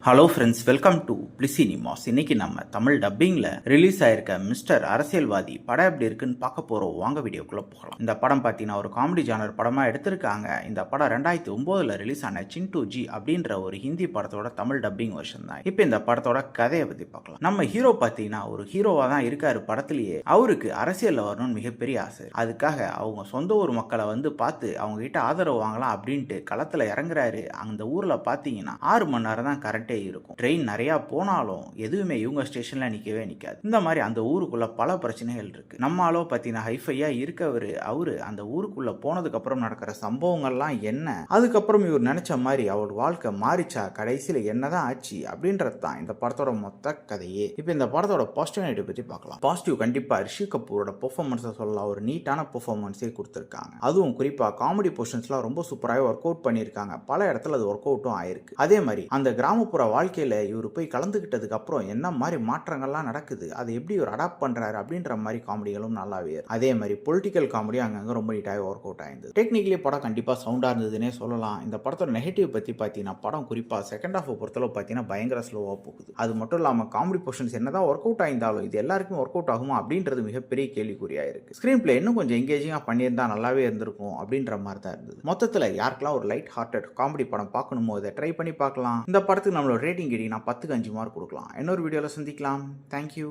Hello friends, welcome to Bliss Cinemas. இன்னைக்கு நம்ம தமிழ் டப்பிங்கில் ரிலீஸ் ஆயிருக்க மிஸ்டர் அரசியல்வாதி படம் எப்படி இருக்குன்னு பார்க்க போகிறோம். வாங்க வீடியோக்குள்ளே போகலாம். இந்த படம் பார்த்தீங்கன்னா ஒரு காமெடி ஜானர் படமாக எடுத்திருக்காங்க. இந்த படம் 2009 ரிலீஸ் ஆன சின்டூ ஜி அப்படின்ற ஒரு ஹிந்தி படத்தோட தமிழ் டப்பிங் வெர்ஷன் தான். இப்போ இந்த படத்தோட கதையை பற்றி பார்க்கலாம். நம்ம ஹீரோ பார்த்தீங்கன்னா ஒரு ஹீரோவாக தான் இருக்காரு படத்துலேயே. அவருக்கு அரசியலில் வரணும்னு மிகப்பெரிய ஆசை. அதுக்காக அவங்க சொந்த ஊர் மக்களை வந்து பார்த்து அவங்க கிட்ட ஆதரவு வாங்கலாம் அப்படின்ட்டு களத்தில் இறங்குறாரு. அந்த ஊரில் பார்த்தீங்கன்னா 6 மணி நேரம் தான் கரெக்ட் இருக்கும். ட்ரெயின் நிறைய போனாலும் எதுவுமே இவங்க ஸ்டேஷன்ல நிக்கவே நிக்காது. இந்த மாதிரி அந்த ஊருக்குள்ள பல பிரச்சனைகள் இருக்கு. நம்மாலோ பார்த்தீங்கன்னா ஹைஃபையா இருக்கவரு அவரு அந்த ஊருக்குள்ள போனதுக்கு அப்புறம் நடக்கிற சம்பவங்கள்லாம் என்ன, அதுக்கப்புறம் இவர் நினைச்ச மாதிரி அவர் வாழ்க்கை மாறிச்சா, கடைசியில என்னதான் ஆச்சு அப்படின்றது தான் இந்த படத்தோட மொத்த கதையே. இப்போ இந்த படத்தோட பாசிட்டிவ் நெகட்டிவ் பத்தி பார்க்கலாம். பாசிட்டிவ் கண்டிப்பா ரிஷி கபூரோட பெர்ஃபார்மன்ஸை சொல்லலாம். ஒரு நீட்டான பெர்ஃபார்மன்ஸே கொடுத்துருக்காங்க. அதுவும் குறிப்பா காமெடி போர்ஷன்ஸ்லாம் ரொம்ப சூப்பராக ஒர்க் அவுட் பண்ணியிருக்காங்க. பல இடத்துல அது ஒர்க் அவுட்டும் ஆயிருக்கு. அதே மாதிரி அந்த கிராமப்புற வாழ்க்கையில இவர் போய் கலந்துக்கிட்டதுக்கு அப்புறம் என்ன மாதிரி மாற்றங்கள்லாம் நடக்குது, அதை எப்படி இவர் அடாப்ட் பண்றாரு அப்படின்ற மாதிரி காமெடிகளும் நல்லாவே. அதே மாதிரி பொலிட்டிக்கல் காமெடி அங்கங்க ரொம்ப நீட்டாக ஒர்க் அவுட் ஆயிருந்தது. டெக்னிக்கலி படம் கண்டிப்பா சவுண்டா இருந்ததுன்னே சொல்லலாம். இந்த படத்தோட நெகட்டிவ் பத்தி பார்த்தீங்கன்னா படம் குறிப்பா செகண்ட் ஹாஃப் பொறுத்தளவு பார்த்தீங்கன்னா பயங்கர ஸ்லோவா போகுது. அது மட்டும் இல்லாம காமெடி போர்ஷன்ஸ் என்னதான் ஒர்க் அவுட் ஆயிருந்தாலும் இது எல்லாருக்கும் ஒர்க் அவுட் ஆகுமா அப்படின்றது மிகப்பெரிய கேள்விக்குறியா இருக்கு. ஸ்கிரீன் பிளே இன்னும் கொஞ்சம் எங்கேஜிங்கா பண்ணியிருந்தா நல்லாவே இருந்திருக்கும் அப்படின்ற மாதிரி தான் இருந்தது. மொத்தத்தில் யாருக்கெல்லாம் ஒரு லைட் ஹார்ட்டட் காமெடி படம் பார்க்கணுமோ இதை ட்ரை பண்ணி பார்க்கலாம். இந்த படத்துக்கு நம்மளோட ரேட்டிங் கேட்டிங்கன்னா 10க்கு 5 மார்க் கொடுக்கலாம். இன்னொரு வீடியோவில் சந்திக்கலாம். தேங்க்யூ.